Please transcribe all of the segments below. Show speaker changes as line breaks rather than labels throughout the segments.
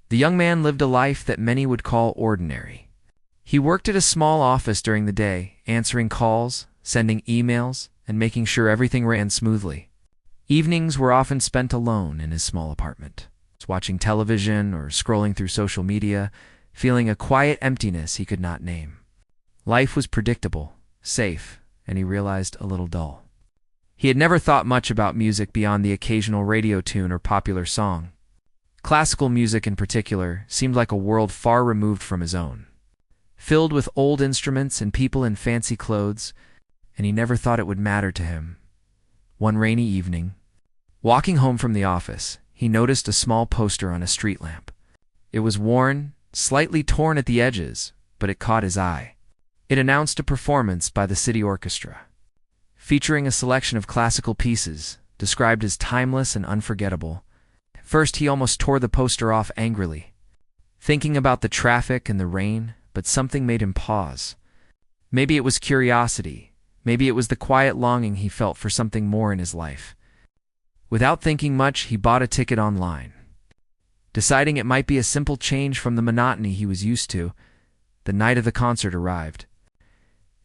The young man lived a life that many would call ordinary. He worked at a small office during the day, answering calls, sending emails, and making sure everything ran smoothly. Evenings were often spent alone in his small apartment, watching television or scrolling through social media, feeling a quiet emptiness he could not name. Life was predictable, safe, and he realized a little dull. He had never thought much about music beyond the occasional radio tune or popular song. Classical music in particular seemed like a world far removed from his own, filled with old instruments and people in fancy clothes, and he never thought it would matter to him. One rainy evening, walking home from the office, he noticed a small poster on a street lamp. It was worn, slightly torn at the edges, but it caught his eye. It announced a performance by the city orchestra, featuring a selection of classical pieces, described as timeless and unforgettable. First, he almost tore the poster off angrily, thinking about the traffic and the rain, but something made him pause. Maybe it was curiosity. Maybe it was the quiet longing he felt for something more in his life. Without thinking much, he bought a ticket online. Deciding it might be a simple change from the monotony he was used to, the night of the concert arrived,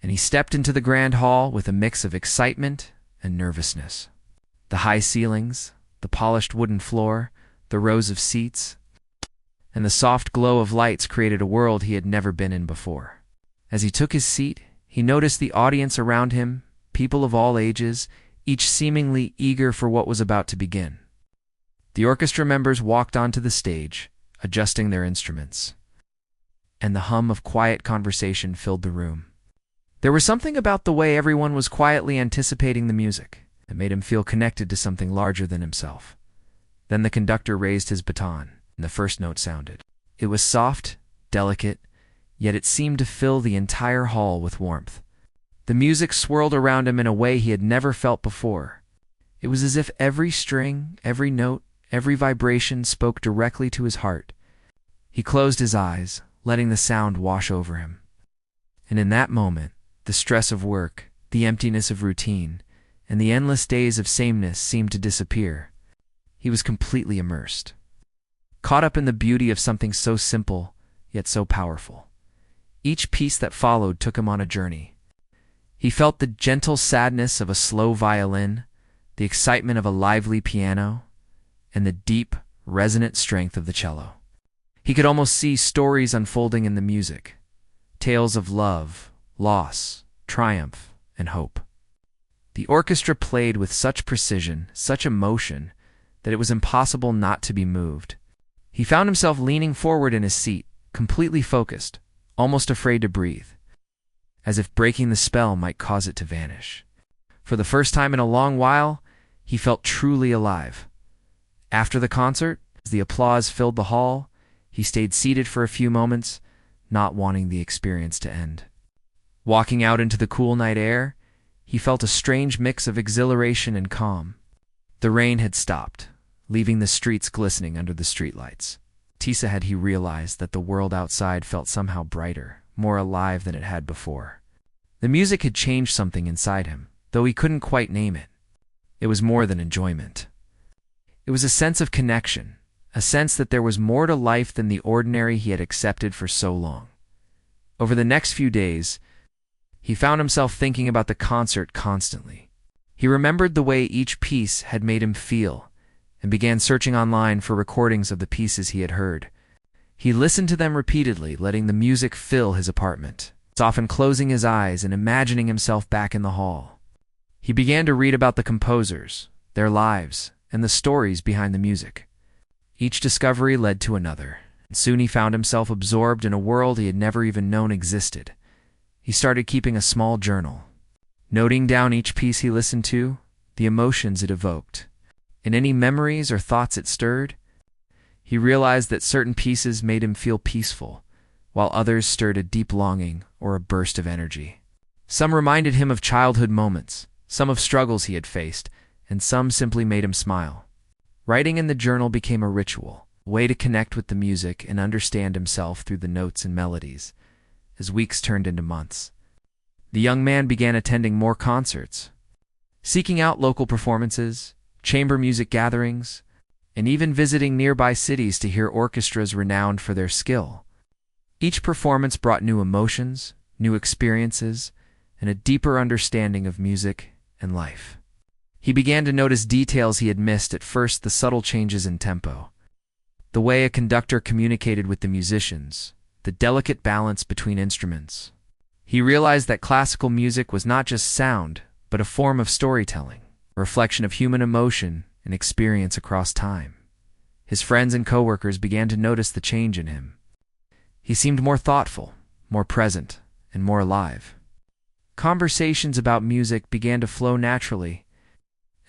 and he stepped into the grand hall with a mix of excitement and nervousness. The high ceilings, the polished wooden floor, the rows of seats, and the soft glow of lights created a world he had never been in before. As he took his seat, he noticed the audience around him, people of all ages, each seemingly eager for what was about to begin. The orchestra members walked onto the stage, adjusting their instruments, and the hum of quiet conversation filled the room. There was something about the way everyone was quietly anticipating the music that made him feel connected to something larger than himself. Then the conductor raised his baton, and the first note sounded. It was soft, delicate, yet it seemed to fill the entire hall with warmth. The music swirled around him in a way he had never felt before. It was as if every string, every note, every vibration spoke directly to his heart. He closed his eyes, letting the sound wash over him. And in that moment, the stress of work, the emptiness of routine, and the endless days of sameness seemed to disappear. He was completely immersed, caught up in the beauty of something so simple, yet so powerful. Each piece that followed took him on a journey. He felt the gentle sadness of a slow violin, the excitement of a lively piano, and the deep, resonant strength of the cello. He could almost see stories unfolding in the music, tales of love, loss, triumph, and hope. The orchestra played with such precision, such emotion, that it was impossible not to be moved. He found himself leaning forward in his seat, completely focused, almost afraid to breathe, as if breaking the spell might cause it to vanish. For the first time in a long while, he felt truly alive. After the concert, as the applause filled the hall, he stayed seated for a few moments, not wanting the experience to end. Walking out into the cool night air, he felt a strange mix of exhilaration and calm. The rain had stopped, leaving the streets glistening under the streetlights. Tisa had he realized that the world outside felt somehow brighter, more alive than it had before. The music had changed something inside him, though he couldn't quite name it. It was more than enjoyment. It was a sense of connection, a sense that there was more to life than the ordinary he had accepted for so long. Over the next few days, he found himself thinking about the concert constantly. He remembered the way each piece had made him feel, and began searching online for recordings of the pieces he had heard. He listened to them repeatedly, letting the music fill his apartment, often closing his eyes and imagining himself back in the hall. He began to read about the composers, their lives, and the stories behind the music. Each discovery led to another, and soon he found himself absorbed in a world he had never even known existed. He started keeping a small journal, noting down each piece he listened to, the emotions it evoked, and any memories or thoughts it stirred. He realized that certain pieces made him feel peaceful, while others stirred a deep longing or a burst of energy. Some reminded him of childhood moments, some of struggles he had faced, and some simply made him smile. Writing in the journal became a ritual, a way to connect with the music and understand himself through the notes and melodies. As weeks turned into months, the young man began attending more concerts, seeking out local performances, chamber music gatherings, and even visiting nearby cities to hear orchestras renowned for their skill. Each performance brought new emotions, new experiences, and a deeper understanding of music and life. He began to notice details he had missed at first: the subtle changes in tempo, the way a conductor communicated with the musicians, the delicate balance between instruments. He realized that classical music was not just sound, but a form of storytelling, a reflection of human emotion and experience across time. His friends and coworkers began to notice the change in him. He seemed more thoughtful, more present, and more alive. Conversations about music began to flow naturally,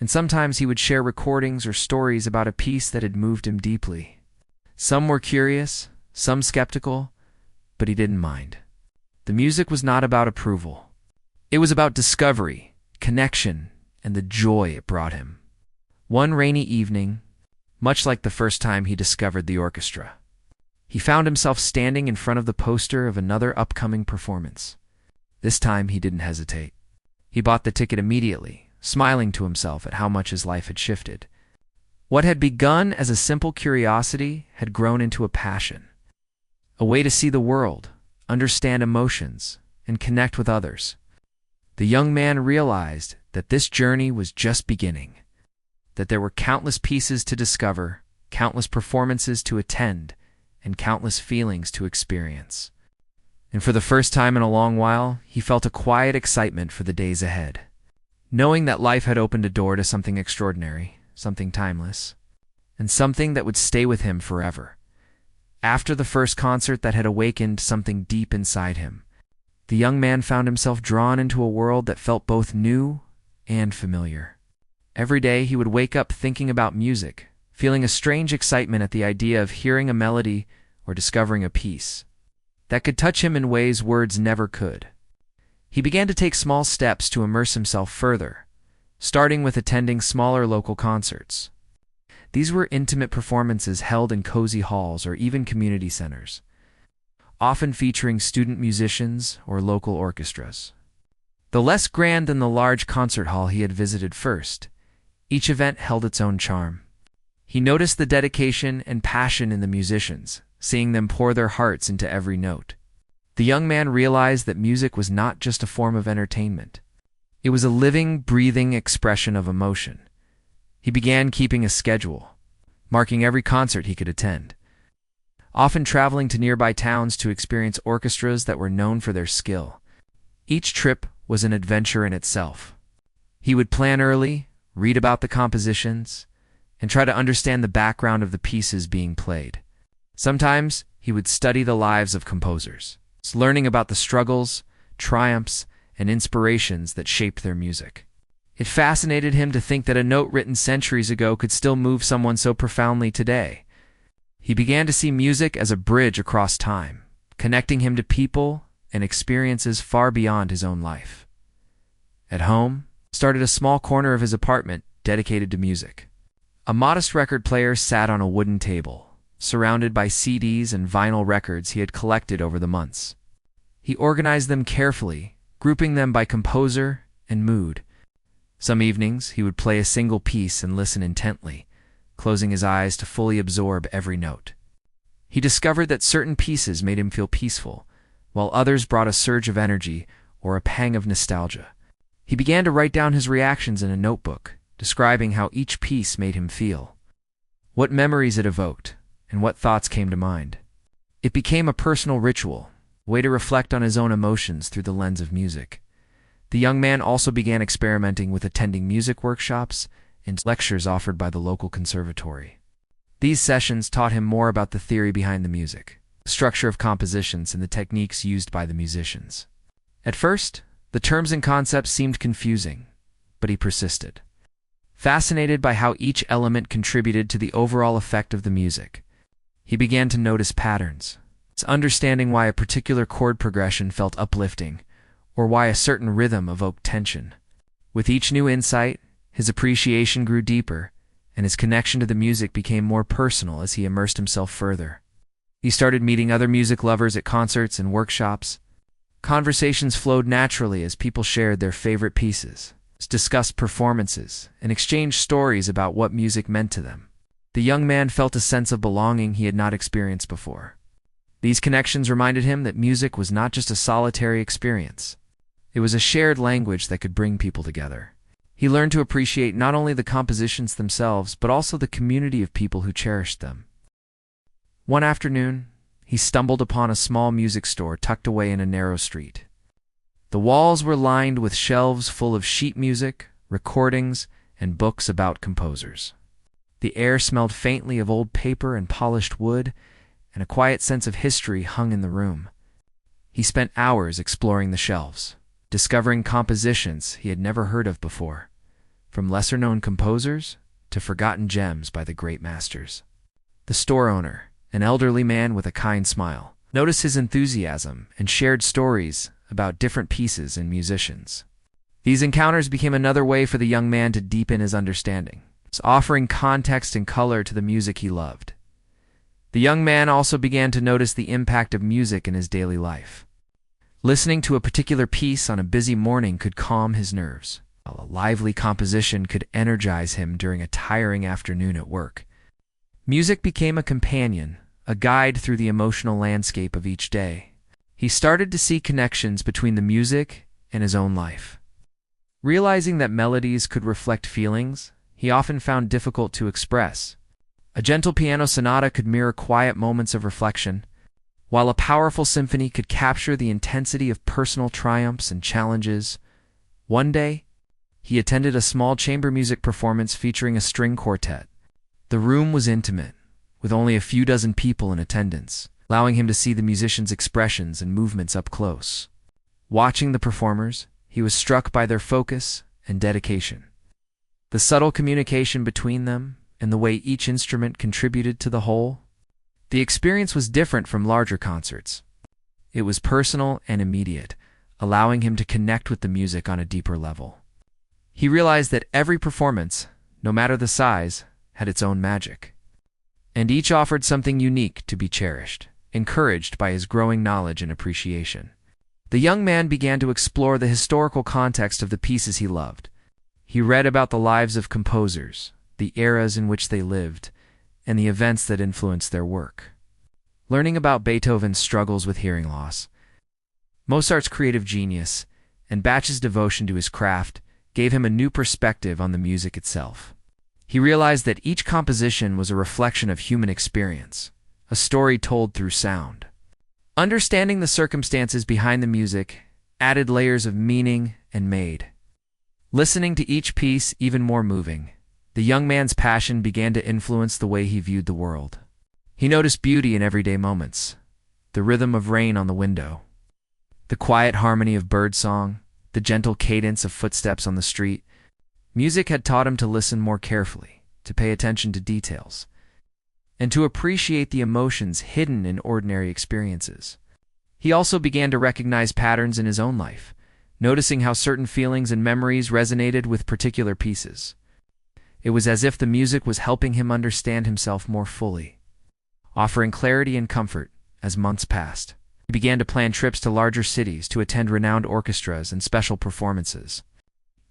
and sometimes he would share recordings or stories about a piece that had moved him deeply. Some were curious, some skeptical, but he didn't mind. The music was not about approval. It was about discovery, connection, and the joy it brought him. One rainy evening, much like the first time he discovered the orchestra, he found himself standing in front of the poster of another upcoming performance. This time he didn't hesitate. He bought the ticket immediately, smiling to himself at how much his life had shifted. What had begun as a simple curiosity had grown into a passion, a way to see the world, understand emotions, and connect with others. The young man realized that this journey was just beginning, that there were countless pieces to discover, countless performances to attend, and countless feelings to experience. And for the first time in a long while, he felt a quiet excitement for the days ahead, knowing that life had opened a door to something extraordinary, something timeless, and something that would stay with him forever. After the first concert that had awakened something deep inside him, the young man found himself drawn into a world that felt both new and familiar. Every day he would wake up thinking about music, feeling a strange excitement at the idea of hearing a melody or discovering a piece that could touch him in ways words never could. He began to take small steps to immerse himself further, starting with attending smaller local concerts. These were intimate performances held in cozy halls or even community centers, often featuring student musicians or local orchestras. Though less grand than the large concert hall he had visited first, each event held its own charm. He noticed the dedication and passion in the musicians, seeing them pour their hearts into every note. The young man realized that music was not just a form of entertainment. It was a living, breathing expression of emotion. He began keeping a schedule, marking every concert he could attend, often traveling to nearby towns to experience orchestras that were known for their skill. Each trip was an adventure in itself. He would plan early, read about the compositions, and try to understand the background of the pieces being played. Sometimes he would study the lives of composers, learning about the struggles, triumphs, and inspirations that shaped their music. It fascinated him to think that a note written centuries ago could still move someone so profoundly today. He began to see music as a bridge across time, connecting him to people and experiences far beyond his own life. At home, he started a small corner of his apartment dedicated to music. A modest record player sat on a wooden table, surrounded by CDs and vinyl records he had collected over the months. He organized them carefully, grouping them by composer and mood. Some evenings, he would play a single piece and listen intently, closing his eyes to fully absorb every note. He discovered that certain pieces made him feel peaceful, while others brought a surge of energy or a pang of nostalgia. He began to write down his reactions in a notebook, describing how each piece made him feel, what memories it evoked, and what thoughts came to mind. It became a personal ritual, a way to reflect on his own emotions through the lens of music. The young man also began experimenting with attending music workshops and lectures offered by the local conservatory. These sessions taught him more about the theory behind the music, the structure of compositions, and the techniques used by the musicians. At first, the terms and concepts seemed confusing, but he persisted, fascinated by how each element contributed to the overall effect of the music. He began to notice patterns, understanding why a particular chord progression felt uplifting, or why a certain rhythm evoked tension. With each new insight, his appreciation grew deeper, and his connection to the music became more personal as he immersed himself further. He started meeting other music lovers at concerts and workshops. Conversations flowed naturally as people shared their favorite pieces, discussed performances, and exchanged stories about what music meant to them. The young man felt a sense of belonging he had not experienced before. These connections reminded him that music was not just a solitary experience. It was a shared language that could bring people together. He learned to appreciate not only the compositions themselves, but also the community of people who cherished them. One afternoon, he stumbled upon a small music store tucked away in a narrow street. The walls were lined with shelves full of sheet music, recordings, and books about composers. The air smelled faintly of old paper and polished wood, and a quiet sense of history hung in the room. He spent hours exploring the shelves, discovering compositions he had never heard of before, from lesser-known composers to forgotten gems by the great masters. The store owner, an elderly man with a kind smile, noticed his enthusiasm and shared stories about different pieces and musicians. These encounters became another way for the young man to deepen his understanding, offering context and color to the music he loved. The young man also began to notice the impact of music in his daily life. Listening to a particular piece on a busy morning could calm his nerves, while a lively composition could energize him during a tiring afternoon at work. Music became a companion, a guide through the emotional landscape of each day. He started to see connections between the music and his own life. Realizing that melodies could reflect feelings he often found difficult to express. A gentle piano sonata could mirror quiet moments of reflection, while a powerful symphony could capture the intensity of personal triumphs and challenges. One day, he attended a small chamber music performance featuring a string quartet. The room was intimate, with only a few dozen people in attendance, allowing him to see the musicians' expressions and movements up close. Watching the performers, he was struck by their focus and dedication. The subtle communication between them and the way each instrument contributed to the whole. The experience was different from larger concerts. It was personal and immediate, allowing him to connect with the music on a deeper level. He realized that every performance, no matter the size, had its own magic, and each offered something unique to be cherished, encouraged by his growing knowledge and appreciation. The young man began to explore the historical context of the pieces he loved. He read about the lives of composers, the eras in which they lived, and the events that influenced their work. Learning about Beethoven's struggles with hearing loss, Mozart's creative genius, and Bach's devotion to his craft gave him a new perspective on the music itself. He realized that each composition was a reflection of human experience, a story told through sound. Understanding the circumstances behind the music added layers of meaning and made listening to each piece even more moving. The young man's passion began to influence the way he viewed the world. He noticed beauty in everyday moments, the rhythm of rain on the window, the quiet harmony of birdsong, the gentle cadence of footsteps on the street. Music had taught him to listen more carefully, to pay attention to details, and to appreciate the emotions hidden in ordinary experiences. He also began to recognize patterns in his own life, noticing how certain feelings and memories resonated with particular pieces. It was as if the music was helping him understand himself more fully, offering clarity and comfort as months passed. He began to plan trips to larger cities to attend renowned orchestras and special performances.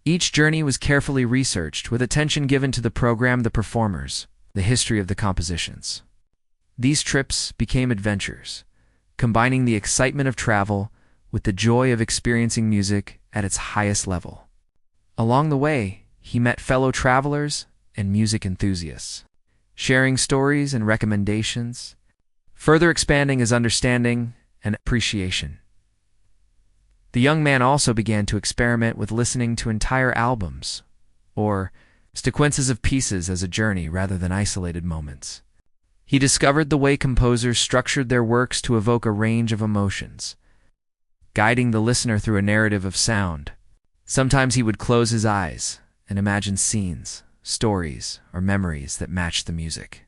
Each journey was carefully researched, with attention given to the program, the performers, the history of the compositions. These trips became adventures, combining the excitement of travel with the joy of experiencing music at its highest level. Along the way, he met fellow travelers and music enthusiasts, sharing stories and recommendations, further expanding his understanding and appreciation. The young man also began to experiment with listening to entire albums, or sequences of pieces as a journey rather than isolated moments. He discovered the way composers structured their works to evoke a range of emotions, guiding the listener through a narrative of sound. Sometimes he would close his eyes and imagine scenes, stories, or memories that matched the music,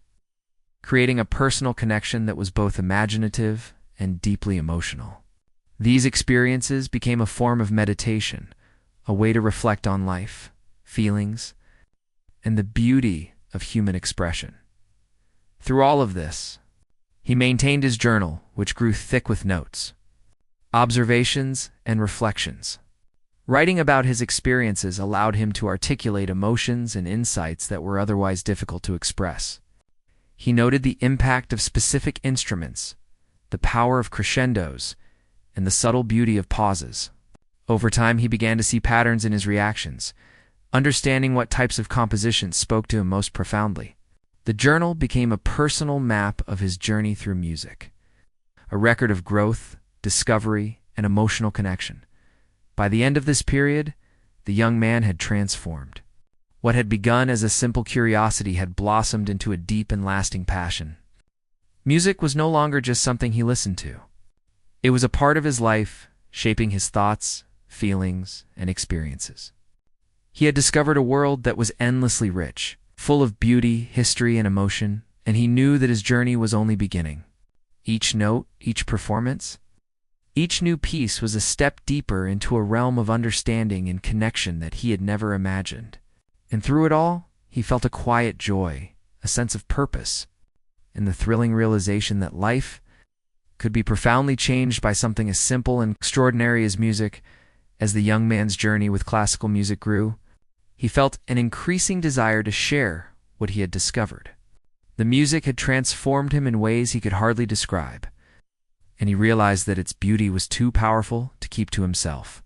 creating a personal connection that was both imaginative and deeply emotional. These experiences became a form of meditation, a way to reflect on life, feelings, and the beauty of human expression. Through all of this, he maintained his journal, which grew thick with notes, observations, and reflections. Writing about his experiences allowed him to articulate emotions and insights that were otherwise difficult to express. He noted the impact of specific instruments, the power of crescendos, and the subtle beauty of pauses. Over time, he began to see patterns in his reactions, understanding what types of compositions spoke to him most profoundly. The journal became a personal map of his journey through music, a record of growth, discovery, and emotional connection. By the end of this period, the young man had transformed. What had begun as a simple curiosity had blossomed into a deep and lasting passion. Music was no longer just something he listened to. It was a part of his life, shaping his thoughts, feelings, and experiences. He had discovered a world that was endlessly rich, full of beauty, history, and emotion, and he knew that his journey was only beginning. Each note, each performance, each new piece was a step deeper into a realm of understanding and connection that he had never imagined. And through it all, he felt a quiet joy, a sense of purpose, and the thrilling realization that life could be profoundly changed by something as simple and extraordinary as music. As the young man's journey with classical music grew, he felt an increasing desire to share what he had discovered. The music had transformed him in ways he could hardly describe, and he realized that its beauty was too powerful to keep to himself.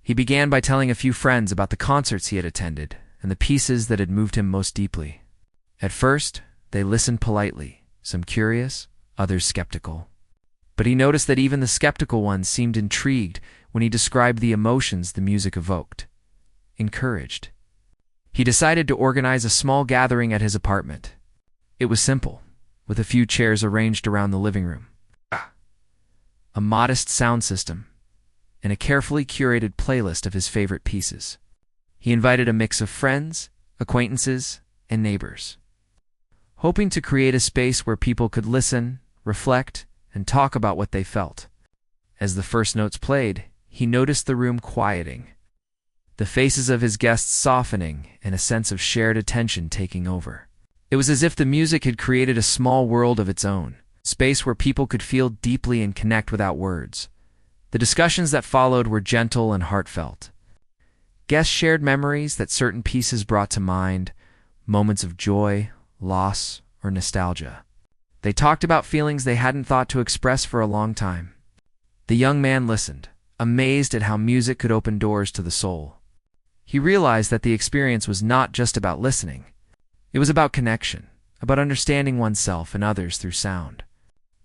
He began by telling a few friends about the concerts he had attended and the pieces that had moved him most deeply. At first, they listened politely, some curious, others skeptical. But he noticed that even the skeptical ones seemed intrigued when he described the emotions the music evoked. Encouraged, he decided to organize a small gathering at his apartment. It was simple, with a few chairs arranged around the living room, a modest sound system, and a carefully curated playlist of his favorite pieces. He invited a mix of friends, acquaintances, and neighbors, hoping to create a space where people could listen, reflect, and talk about what they felt. As the first notes played, he noticed the room quieting, the faces of his guests softening, and a sense of shared attention taking over. It was as if the music had created a small world of its own, space where people could feel deeply and connect without words. The discussions that followed were gentle and heartfelt. Guests shared memories that certain pieces brought to mind, moments of joy, loss, or nostalgia. They talked about feelings they hadn't thought to express for a long time. The young man listened, amazed at how music could open doors to the soul. He realized that the experience was not just about listening. It was about connection, about understanding oneself and others through sound.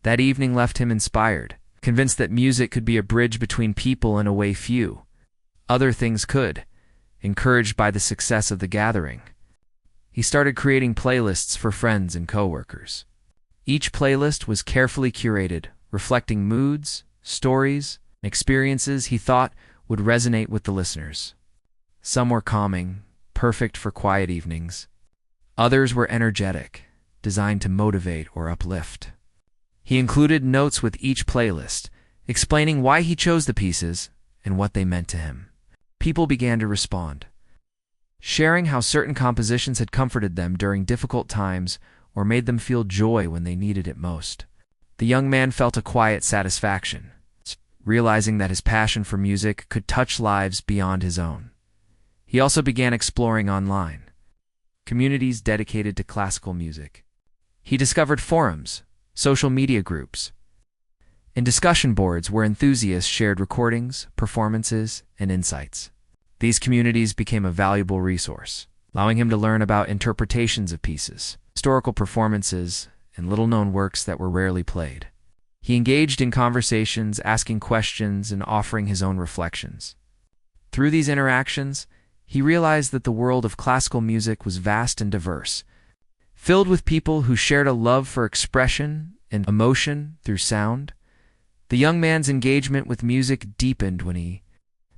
That evening left him inspired, convinced that music could be a bridge between people in a way few other things could. Encouraged by the success of the gathering, he started creating playlists for friends and coworkers. Each playlist was carefully curated, reflecting moods, stories, and experiences he thought would resonate with the listeners. Some were calming, perfect for quiet evenings. Others were energetic, designed to motivate or uplift. He included notes with each playlist, explaining why he chose the pieces and what they meant to him. People began to respond, sharing how certain compositions had comforted them during difficult times or made them feel joy when they needed it most. The young man felt a quiet satisfaction, realizing that his passion for music could touch lives beyond his own. He also began exploring online communities dedicated to classical music. He discovered forums, social media groups, and discussion boards where enthusiasts shared recordings, performances, and insights. These communities became a valuable resource, allowing him to learn about interpretations of pieces, historical performances, and little-known works that were rarely played. He engaged in conversations, asking questions, and offering his own reflections. Through these interactions, he realized that the world of classical music was vast and diverse, filled with people who shared a love for expression and emotion through sound. The young man's engagement with music deepened when he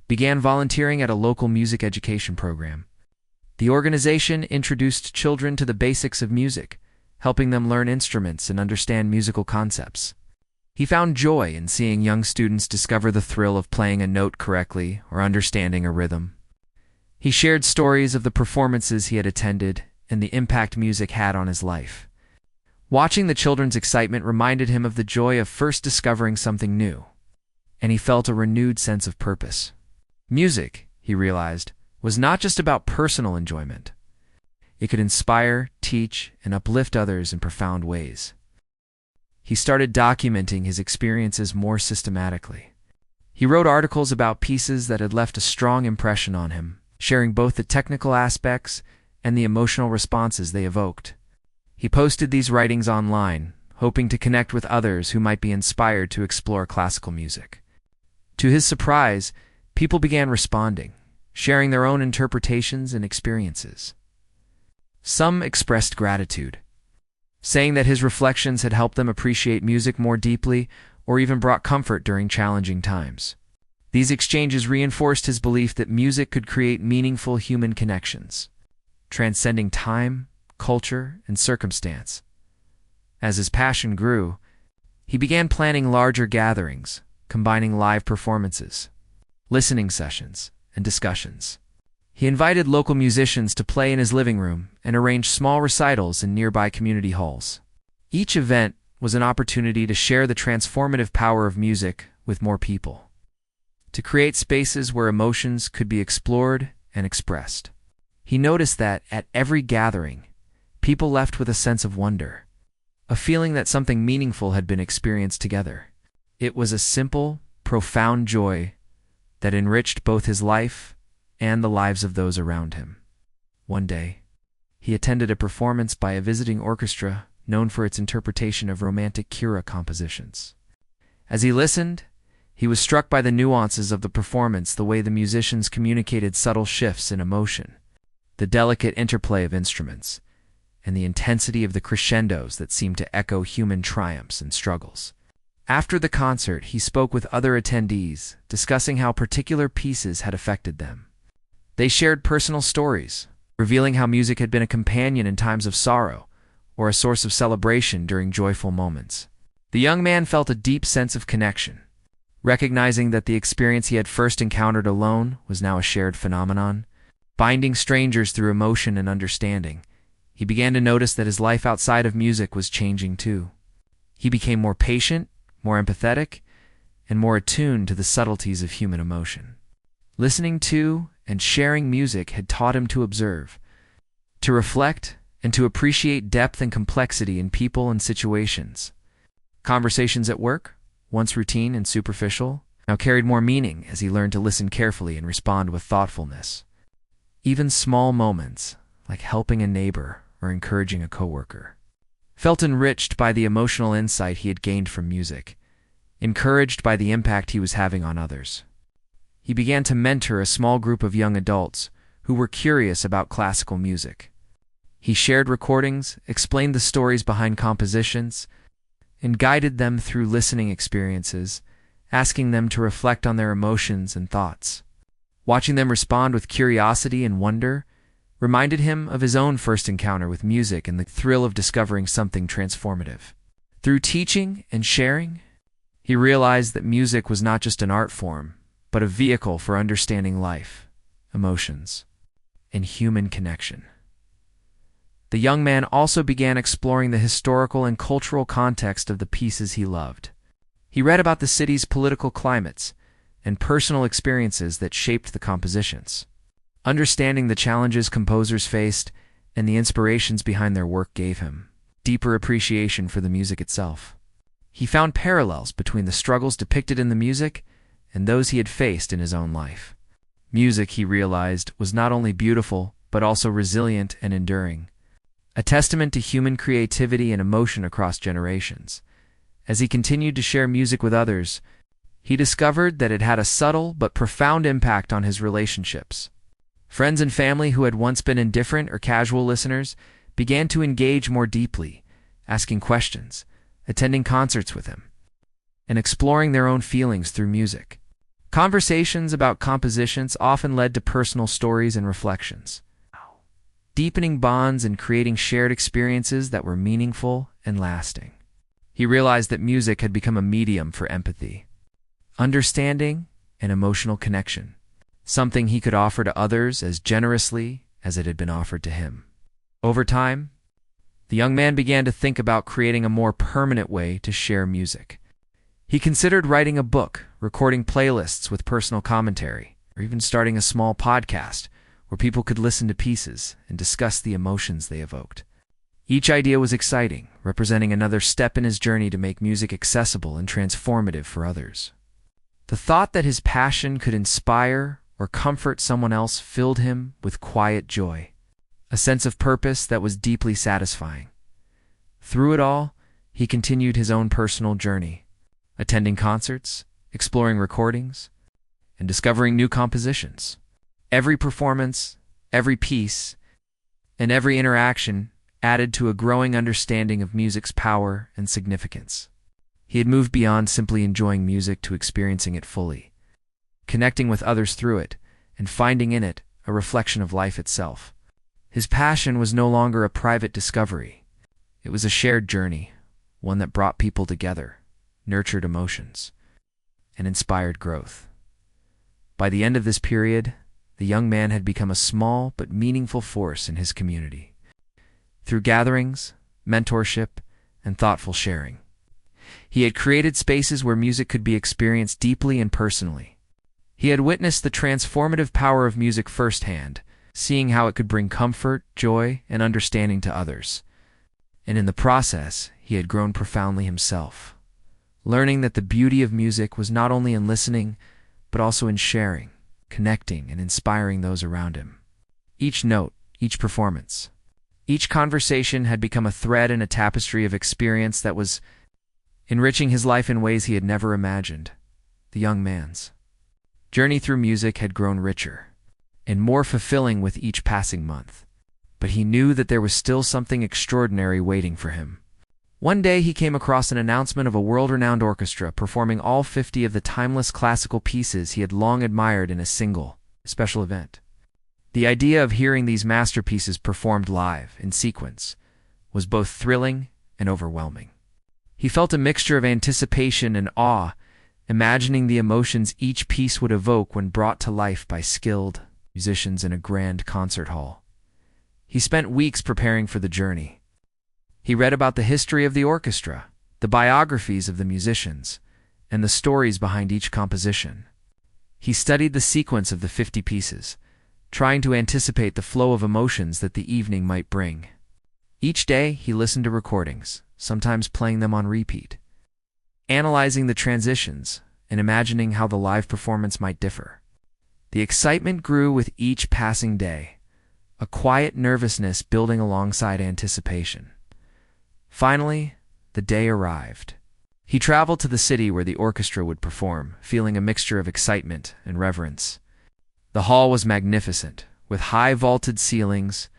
began volunteering at a local music education program. The organization introduced children to the basics of music, helping them learn instruments and understand musical concepts. He found joy in seeing young students discover the thrill of playing a note correctly or understanding a rhythm. He shared stories of the performances he had attended and the impact music had on his life. Watching the children's excitement reminded him of the joy of first discovering something new, and he felt a renewed sense of purpose. Music, he realized, was not just about personal enjoyment. it could inspire, teach, and uplift others in profound ways. He started documenting his experiences more systematically. He wrote articles about pieces that had left a strong impression on him, sharing both the technical aspects and the emotional responses they evoked. He posted these writings online, hoping to connect with others who might be inspired to explore classical music. To his surprise, people began responding, sharing their own interpretations and experiences. Some expressed gratitude, saying that his reflections had helped them appreciate music more deeply or even brought comfort during challenging times. These exchanges reinforced his belief that music could create meaningful human connections, transcending time, culture, and circumstance. As his passion grew, he began planning larger gatherings, combining live performances, listening sessions, and discussions. He invited local musicians to play in his living room and arranged small recitals in nearby community halls. Each event was an opportunity to share the transformative power of music with more people, to create spaces where emotions could be explored and expressed. He noticed that, at every gathering, people left with a sense of wonder, a feeling that something meaningful had been experienced together. It was a simple, profound joy that enriched both his life and the lives of those around him. One day, he attended a performance by a visiting orchestra known for its interpretation of romantic cura compositions. As he listened, he was struck by the nuances of the performance, the way the musicians communicated subtle shifts in emotion, the delicate interplay of instruments, and the intensity of the crescendos that seemed to echo human triumphs and struggles. After the concert, he spoke with other attendees, discussing how particular pieces had affected them. They shared personal stories, revealing how music had been a companion in times of sorrow or a source of celebration during joyful moments. The young man felt a deep sense of connection, recognizing that the experience he had first encountered alone was now a shared phenomenon. Binding strangers through emotion and understanding, he began to notice that his life outside of music was changing too. He became more patient, more empathetic, and more attuned to the subtleties of human emotion. Listening to and sharing music had taught him to observe, to reflect, and to appreciate depth and complexity in people and situations. Conversations at work, once routine and superficial, now carried more meaning as he learned to listen carefully and respond with thoughtfulness. Even small moments, like helping a neighbor or encouraging a coworker, felt enriched by the emotional insight he had gained from music, encouraged by the impact he was having on others. He began to mentor a small group of young adults who were curious about classical music. He shared recordings, explained the stories behind compositions, and guided them through listening experiences, asking them to reflect on their emotions and thoughts. Watching them respond with curiosity and wonder reminded him of his own first encounter with music and the thrill of discovering something transformative. Through teaching and sharing, he realized that music was not just an art form, but a vehicle for understanding life, emotions, and human connection. The young man also began exploring the historical and cultural context of the pieces he loved. He read about the city's political climates and personal experiences that shaped the compositions. Understanding the challenges composers faced and the inspirations behind their work gave him deeper appreciation for the music itself. He found parallels between the struggles depicted in the music and those he had faced in his own life. Music, he realized, was not only beautiful, but also resilient and enduring, a testament to human creativity and emotion across generations. As he continued to share music with others, he discovered that it had a subtle but profound impact on his relationships. Friends and family who had once been indifferent or casual listeners began to engage more deeply, asking questions, attending concerts with him, and exploring their own feelings through music. Conversations about compositions often led to personal stories and reflections, deepening bonds and creating shared experiences that were meaningful and lasting. He realized that music had become a medium for empathy, understanding, and emotional connection, something he could offer to others as generously as it had been offered to him. Over time, the young man began to think about creating a more permanent way to share music. He considered writing a book, recording playlists with personal commentary, or even starting a small podcast where where people could listen to pieces and discuss the emotions they evoked. Each idea was exciting, representing another step in his journey to make music accessible and transformative for others. The thought that his passion could inspire or comfort someone else filled him with quiet joy, a sense of purpose that was deeply satisfying. Through it all, he continued his own personal journey, attending concerts, exploring recordings, and discovering new compositions. Every performance, every piece, and every interaction added to a growing understanding of music's power and significance. He had moved beyond simply enjoying music to experiencing it fully, connecting with others through it, and finding in it a reflection of life itself. His passion was no longer a private discovery. It was a shared journey, one that brought people together, nurtured emotions, and inspired growth. By the end of this period, the young man had become a small but meaningful force in his community. Through gatherings, mentorship, and thoughtful sharing, he had created spaces where music could be experienced deeply and personally. He had witnessed the transformative power of music firsthand, seeing how it could bring comfort, joy, and understanding to others. And in the process, he had grown profoundly himself, learning that the beauty of music was not only in listening, but also in sharing, connecting, and inspiring those around him. Each note, each performance, each conversation had become a thread in a tapestry of experience that was enriching his life in ways he had never imagined. The young man's journey through music had grown richer and more fulfilling with each passing month, but he knew that there was still something extraordinary waiting for him. One day he came across an announcement of a world-renowned orchestra performing all 50 of the timeless classical pieces he had long admired in a single, special event. The idea of hearing these masterpieces performed live, in sequence, was both thrilling and overwhelming. He felt a mixture of anticipation and awe, imagining the emotions each piece would evoke when brought to life by skilled musicians in a grand concert hall. He spent weeks preparing for the journey. He read about the history of the orchestra, the biographies of the musicians, and the stories behind each composition. He studied the sequence of the 50 pieces, trying to anticipate the flow of emotions that the evening might bring. Each day, he listened to recordings, sometimes playing them on repeat, analyzing the transitions and imagining how the live performance might differ. The excitement grew with each passing day, a quiet nervousness building alongside anticipation. Finally, the day arrived. He traveled to the city where the orchestra would perform, feeling a mixture of excitement and reverence. The hall was magnificent, with high vaulted ceilings,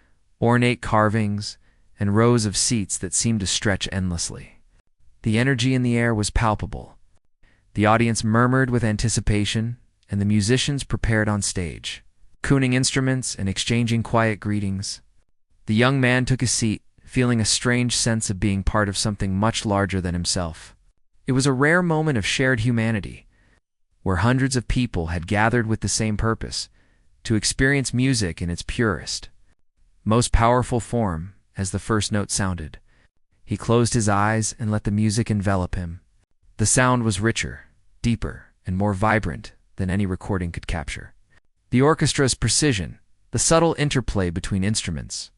ornate carvings, and rows of seats that seemed to stretch endlessly. The energy in the air was palpable. The audience murmured with anticipation, and the musicians prepared on stage, crooning instruments and exchanging quiet greetings. The young man took a seat, feeling a strange sense of being part of something much larger than himself. It was a rare moment of shared humanity, where hundreds of people had gathered with the same purpose, to experience music in its purest, most powerful form. As the first note sounded, he closed his eyes and let the music envelop him. The sound was richer, deeper, and more vibrant than any recording could capture. The orchestra's precision, the subtle interplay between instruments,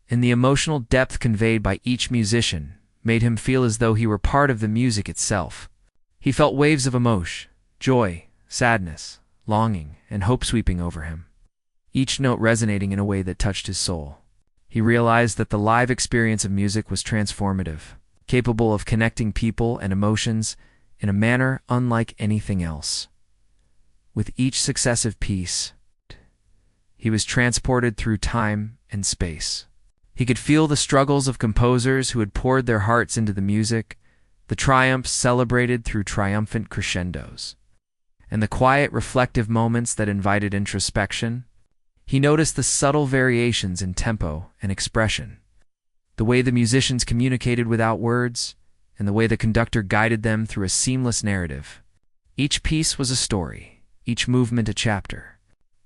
and the emotional depth conveyed by each musician made him feel as though he were part of the music itself. He felt waves of emotion, joy, sadness, longing, and hope sweeping over him, each note resonating in a way that touched his soul. He realized that the live experience of music was transformative, capable of connecting people and emotions in a manner unlike anything else. With each successive piece, he was transported through time and space. He could feel the struggles of composers who had poured their hearts into the music, the triumphs celebrated through triumphant crescendos, and the quiet, reflective moments that invited introspection. He noticed the subtle variations in tempo and expression, the way the musicians communicated without words, and the way the conductor guided them through a seamless narrative. Each piece was a story, each movement a chapter,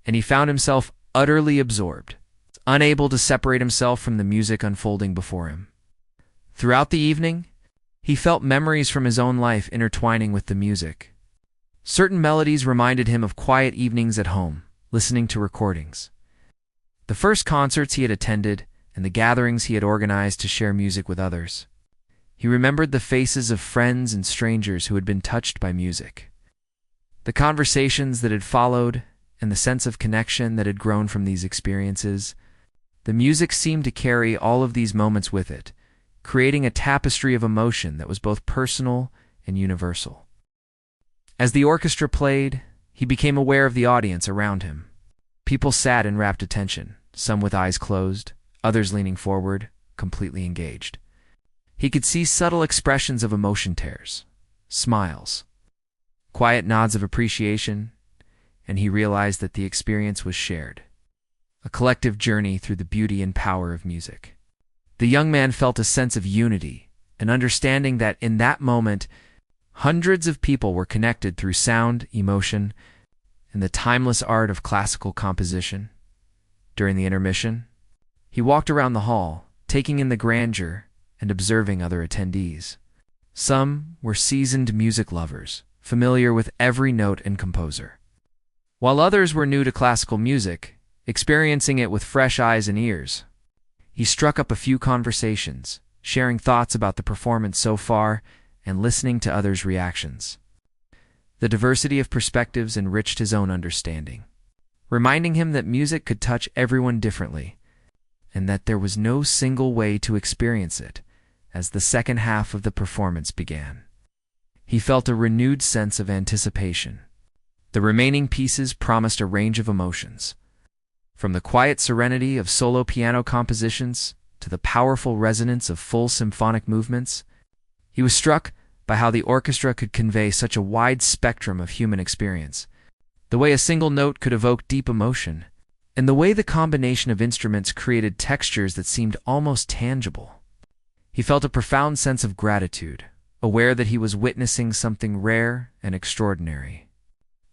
and he found himself utterly absorbed, unable to separate himself from the music unfolding before him. Throughout the evening, he felt memories from his own life intertwining with the music. Certain melodies reminded him of quiet evenings at home, listening to recordings, the first concerts he had attended, and the gatherings he had organized to share music with others. He remembered the faces of friends and strangers who had been touched by music, the conversations that had followed, and the sense of connection that had grown from these experiences. The music seemed to carry all of these moments with it, creating a tapestry of emotion that was both personal and universal. As the orchestra played, he became aware of the audience around him. People sat in rapt attention, some with eyes closed, others leaning forward, completely engaged. He could see subtle expressions of emotion tears, smiles, quiet nods of appreciation, and he realized that the experience was shared, a collective journey through the beauty and power of music. The young man felt a sense of unity, an understanding that in that moment, hundreds of people were connected through sound, emotion, and the timeless art of classical composition. During the intermission, he walked around the hall, taking in the grandeur and observing other attendees. Some were seasoned music lovers, familiar with every note and composer, while others were new to classical music, experiencing it with fresh eyes and ears. He struck up a few conversations, sharing thoughts about the performance so far and listening to others' reactions. The diversity of perspectives enriched his own understanding, reminding him that music could touch everyone differently, and that there was no single way to experience it. As the second half of the performance began, he felt a renewed sense of anticipation. The remaining pieces promised a range of emotions, from the quiet serenity of solo piano compositions to the powerful resonance of full symphonic movements. He was struck by how the orchestra could convey such a wide spectrum of human experience, the way a single note could evoke deep emotion, and the way the combination of instruments created textures that seemed almost tangible. He felt a profound sense of gratitude, aware that he was witnessing something rare and extraordinary,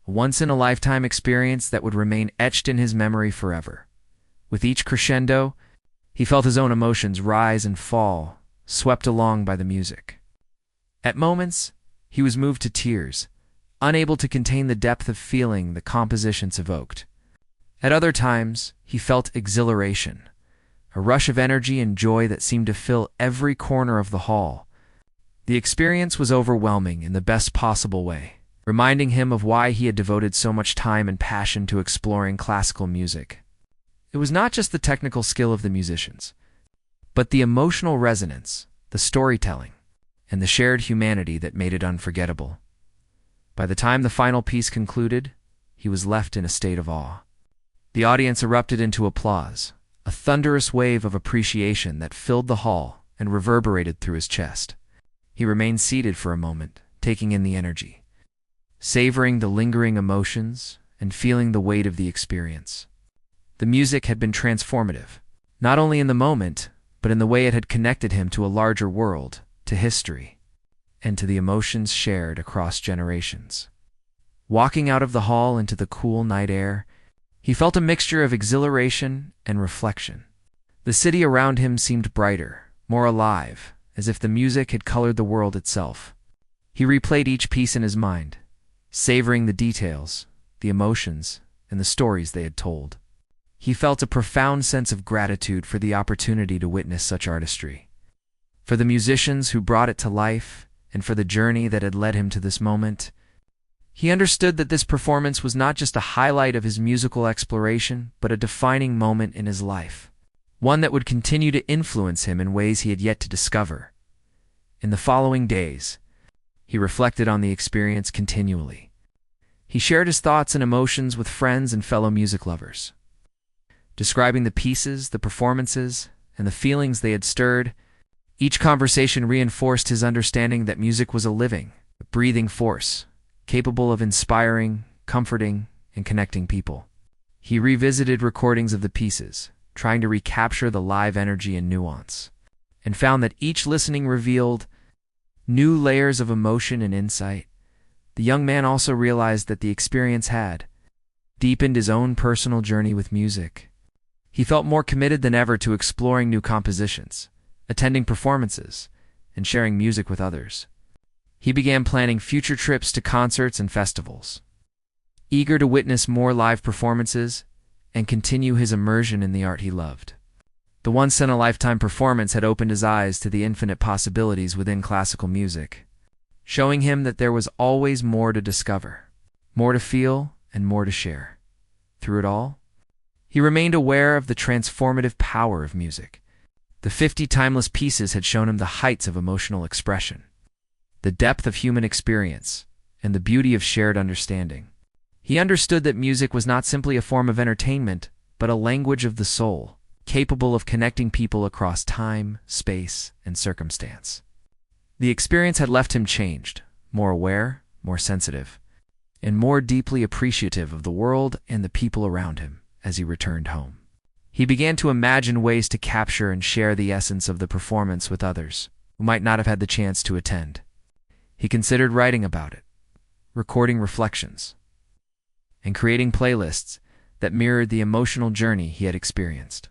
a once-in-a-lifetime experience that would remain etched in his memory forever. With each crescendo, he felt his own emotions rise and fall, swept along by the music. At moments, he was moved to tears, unable to contain the depth of feeling the compositions evoked. At other times, he felt exhilaration, a rush of energy and joy that seemed to fill every corner of the hall. The experience was overwhelming in the best possible way, reminding him of why he had devoted so much time and passion to exploring classical music. It was not just the technical skill of the musicians, but the emotional resonance, the storytelling, and the shared humanity that made it unforgettable. By the time the final piece concluded, he was left in a state of awe. The audience erupted into applause, a thunderous wave of appreciation that filled the hall and reverberated through his chest. He remained seated for a moment, taking in the energy, savoring the lingering emotions and feeling the weight of the experience. The music had been transformative, not only in the moment, but in the way it had connected him to a larger world, to history, and to the emotions shared across generations. Walking out of the hall into the cool night air, he felt a mixture of exhilaration and reflection. The city around him seemed brighter, more alive, as if the music had colored the world itself. He replayed each piece in his mind, savoring the details, the emotions, and the stories they had told. He felt a profound sense of gratitude for the opportunity to witness such artistry, for the musicians who brought it to life, and for the journey that had led him to this moment. He understood that this performance was not just a highlight of his musical exploration, but a defining moment in his life, one that would continue to influence him in ways he had yet to discover. In the following days, he reflected on the experience continually. He shared his thoughts and emotions with friends and fellow music lovers, describing the pieces, the performances, and the feelings they had stirred. Each conversation reinforced his understanding that music was a living, breathing force, capable of inspiring, comforting, and connecting people. He revisited recordings of the pieces, trying to recapture the live energy and nuance, and found that each listening revealed new layers of emotion and insight. The young man also realized that the experience had deepened his own personal journey with music. He felt more committed than ever to exploring new compositions, attending performances, and sharing music with others. He began planning future trips to concerts and festivals, eager to witness more live performances and continue his immersion in the art he loved. The once-in-a-lifetime performance had opened his eyes to the infinite possibilities within classical music, showing him that there was always more to discover, more to feel, and more to share. Through it all, he remained aware of the transformative power of music. The 50 timeless pieces had shown him the heights of emotional expression, the depth of human experience, and the beauty of shared understanding. He understood that music was not simply a form of entertainment, but a language of the soul, capable of connecting people across time, space, and circumstance. The experience had left him changed, more aware, more sensitive, and more deeply appreciative of the world and the people around him as he returned home. He began to imagine ways to capture and share the essence of the performance with others who might not have had the chance to attend. He considered writing about it, recording reflections, and creating playlists that mirrored the emotional journey he had experienced.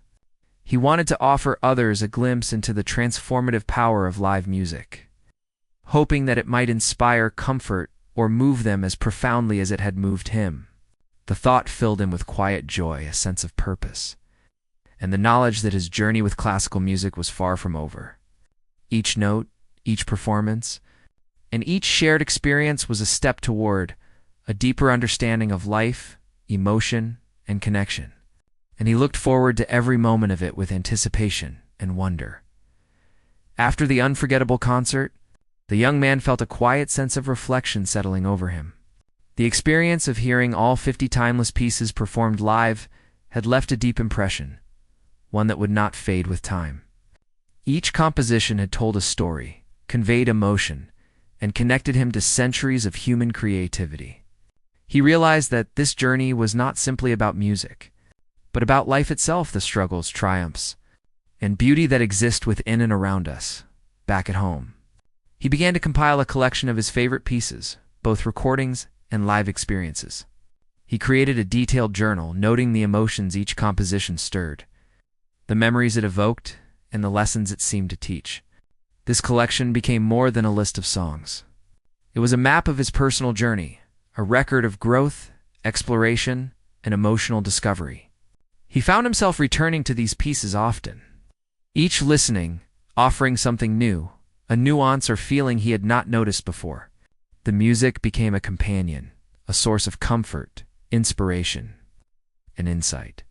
He wanted to offer others a glimpse into the transformative power of live music, hoping that it might inspire comfort or move them as profoundly as it had moved him. The thought filled him with quiet joy, a sense of purpose, and the knowledge that his journey with classical music was far from over. Each note, each performance, and each shared experience was a step toward a deeper understanding of life, emotion, and connection, and he looked forward to every moment of it with anticipation and wonder. After the unforgettable concert, the young man felt a quiet sense of reflection settling over him. The experience of hearing all 50 timeless pieces performed live had left a deep impression, one that would not fade with time. Each composition had told a story, conveyed emotion, and connected him to centuries of human creativity. He realized that this journey was not simply about music, but about life itself, the struggles, triumphs, and beauty that exist within and around us, back at home. He began to compile a collection of his favorite pieces, both recordings and live experiences. He created a detailed journal, noting the emotions each composition stirred, the memories it evoked, and the lessons it seemed to teach. This collection became more than a list of songs. It was a map of his personal journey, a record of growth, exploration, and emotional discovery. He found himself returning to these pieces often, each listening, offering something new, a nuance or feeling he had not noticed before. The music became a companion, a source of comfort, inspiration, and insight.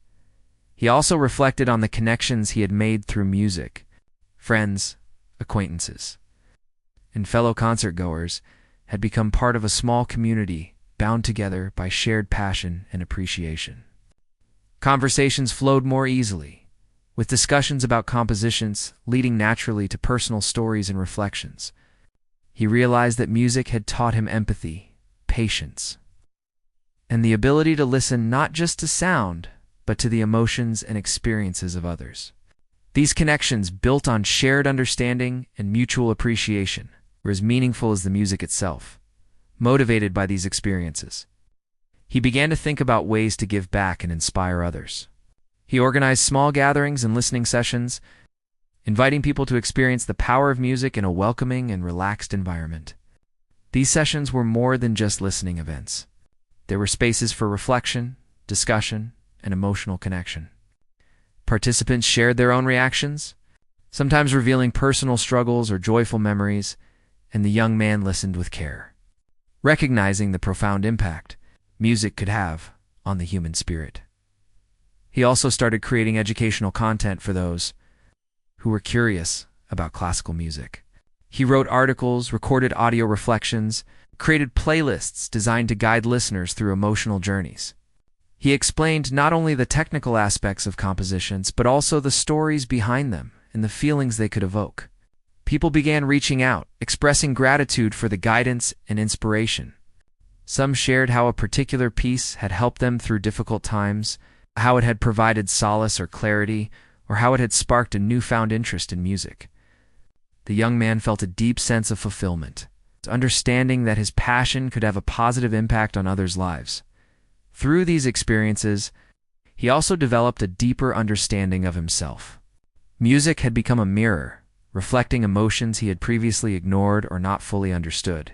He also reflected on the connections he had made through music, friends, acquaintances, and fellow concertgoers had become part of a small community bound together by shared passion and appreciation. Conversations flowed more easily, with discussions about compositions leading naturally to personal stories and reflections. He realized that music had taught him empathy, patience, and the ability to listen not just to sound, but to the emotions and experiences of others. These connections, built on shared understanding and mutual appreciation, were as meaningful as the music itself. Motivated by these experiences, he began to think about ways to give back and inspire others. He organized small gatherings and listening sessions, inviting people to experience the power of music in a welcoming and relaxed environment. These sessions were more than just listening events. They were spaces for reflection, discussion, and emotional connection. Participants shared their own reactions, sometimes revealing personal struggles or joyful memories, and the young man listened with care, recognizing the profound impact music could have on the human spirit. He also started creating educational content for those who were curious about classical music. He wrote articles, recorded audio reflections, created playlists designed to guide listeners through emotional journeys. He explained not only the technical aspects of compositions, but also the stories behind them and the feelings they could evoke. People began reaching out, expressing gratitude for the guidance and inspiration. Some shared how a particular piece had helped them through difficult times, how it had provided solace or clarity, or how it had sparked a newfound interest in music. The young man felt a deep sense of fulfillment, understanding that his passion could have a positive impact on others' lives. Through these experiences, he also developed a deeper understanding of himself. Music had become a mirror, reflecting emotions he had previously ignored or not fully understood.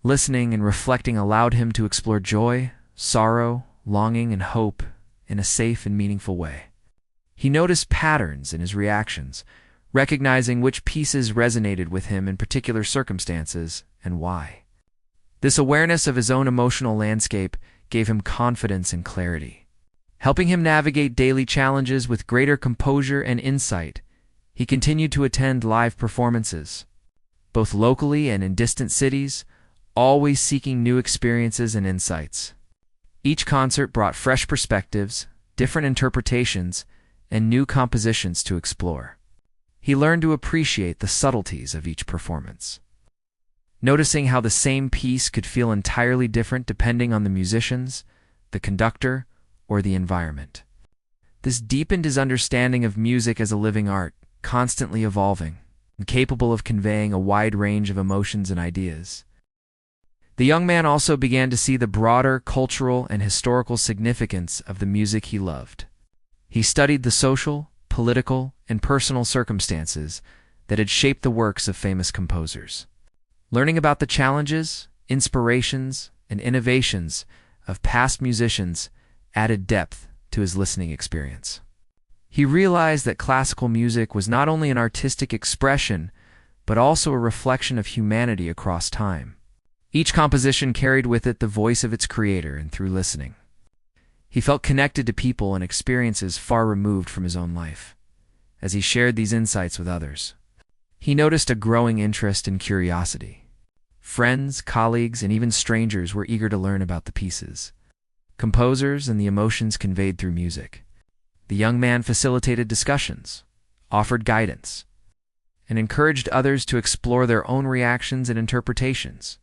Listening and reflecting allowed him to explore joy, sorrow, longing, and hope in a safe and meaningful way. He noticed patterns in his reactions, recognizing which pieces resonated with him in particular circumstances and why. This awareness of his own emotional landscape gave him confidence and clarity. Helping him navigate daily challenges with greater composure and insight, he continued to attend live performances, both locally and in distant cities, always seeking new experiences and insights. Each concert brought fresh perspectives, different interpretations, and new compositions to explore. He learned to appreciate the subtleties of each performance, noticing how the same piece could feel entirely different depending on the musicians, the conductor, or the environment. This deepened his understanding of music as a living art, constantly evolving and capable of conveying a wide range of emotions and ideas. The young man also began to see the broader cultural and historical significance of the music he loved. He studied the social, political, and personal circumstances that had shaped the works of famous composers. Learning about the challenges, inspirations, and innovations of past musicians added depth to his listening experience. He realized that classical music was not only an artistic expression, but also a reflection of humanity across time. Each composition carried with it the voice of its creator, and through listening, he felt connected to people and experiences far removed from his own life. As he shared these insights with others, he noticed a growing interest and curiosity. Friends, colleagues, and even strangers were eager to learn about the pieces, composers, and the emotions conveyed through music. The young man facilitated discussions, offered guidance, and encouraged others to explore their own reactions and interpretations.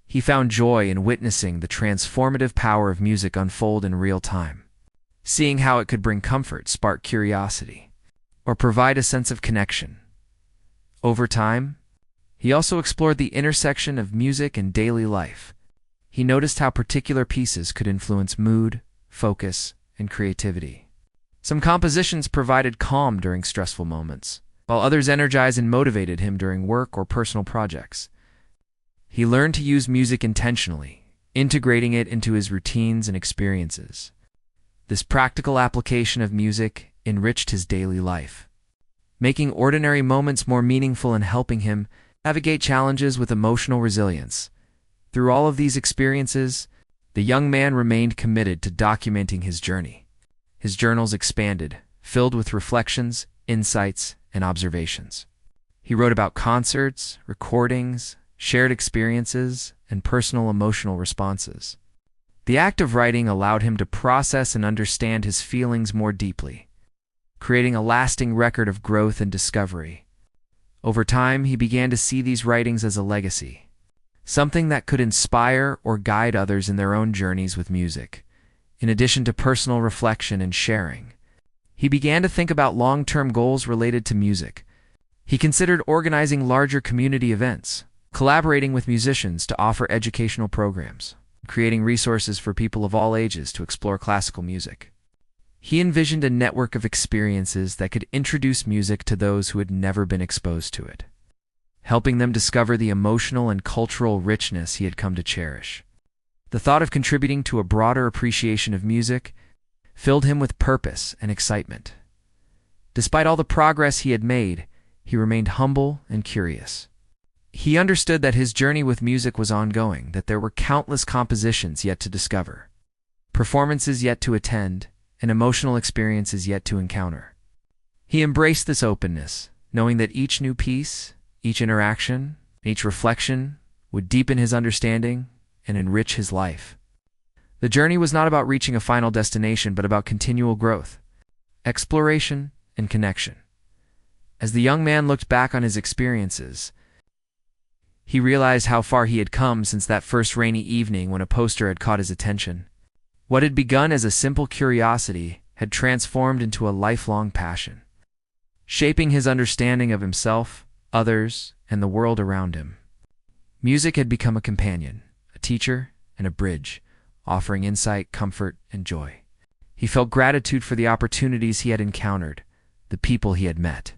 He found joy in witnessing the transformative power of music unfold in real time, seeing how it could bring comfort, spark curiosity, or provide a sense of connection. Over time, he also explored the intersection of music and daily life. He noticed how particular pieces could influence mood, focus, and creativity. Some compositions provided calm during stressful moments, while others energized and motivated him during work or personal projects. He learned to use music intentionally, integrating it into his routines and experiences. This practical application of music enriched his daily life, making ordinary moments more meaningful and helping him navigate challenges with emotional resilience. Through all of these experiences, the young man remained committed to documenting his journey. His journals expanded, filled with reflections, insights, and observations. He wrote about concerts, recordings, shared experiences, and personal emotional responses. The act of writing allowed him to process and understand his feelings more deeply, creating a lasting record of growth and discovery. Over time, he began to see these writings as a legacy, something that could inspire or guide others in their own journeys with music. In addition to personal reflection and sharing, he began to think about long-term goals related to music. He considered organizing larger community events, collaborating with musicians to offer educational programs, creating resources for people of all ages to explore classical music. He envisioned a network of experiences that could introduce music to those who had never been exposed to it, helping them discover the emotional and cultural richness he had come to cherish. The thought of contributing to a broader appreciation of music filled him with purpose and excitement. Despite all the progress he had made, he remained humble and curious. He understood that his journey with music was ongoing, that there were countless compositions yet to discover, performances yet to attend, and emotional experiences yet to encounter. He embraced this openness, knowing that each new piece, each interaction, each reflection would deepen his understanding and enrich his life. The journey was not about reaching a final destination, but about continual growth, exploration, and connection. As the young man looked back on his experiences, he realized how far he had come since that first rainy evening when a poster had caught his attention. What had begun as a simple curiosity had transformed into a lifelong passion, shaping his understanding of himself, others, and the world around him. Music had become a companion, a teacher, and a bridge, offering insight, comfort, and joy. He felt gratitude for the opportunities he had encountered, the people he had met,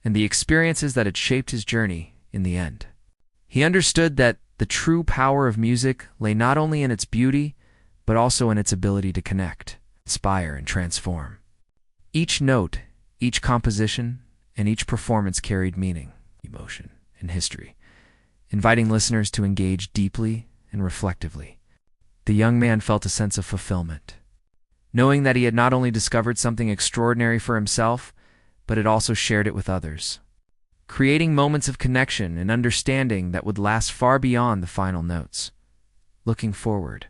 and the experiences that had shaped his journey in the end. He understood that the true power of music lay not only in its beauty, but also in its ability to connect. inspire, and transform. Each note, each composition, and each performance carried meaning, emotion, and history, inviting listeners to engage deeply and reflectively. The young man felt a sense of fulfillment, knowing that he had not only discovered something extraordinary for himself, but had also shared it with others, creating moments of connection and understanding that would last far beyond the final notes. Looking forward,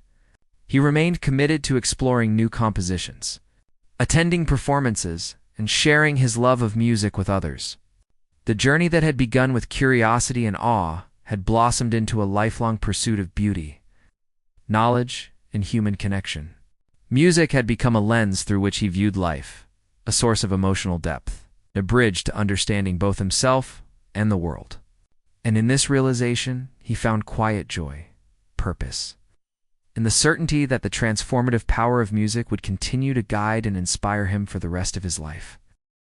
he remained committed to exploring new compositions, attending performances, and sharing his love of music with others. The journey that had begun with curiosity and awe had blossomed into a lifelong pursuit of beauty, knowledge, and human connection. Music had become a lens through which he viewed life, a source of emotional depth, a bridge to understanding both himself and the world. And in this realization, he found quiet joy, purpose, and the certainty that the transformative power of music would continue to guide and inspire him for the rest of his life.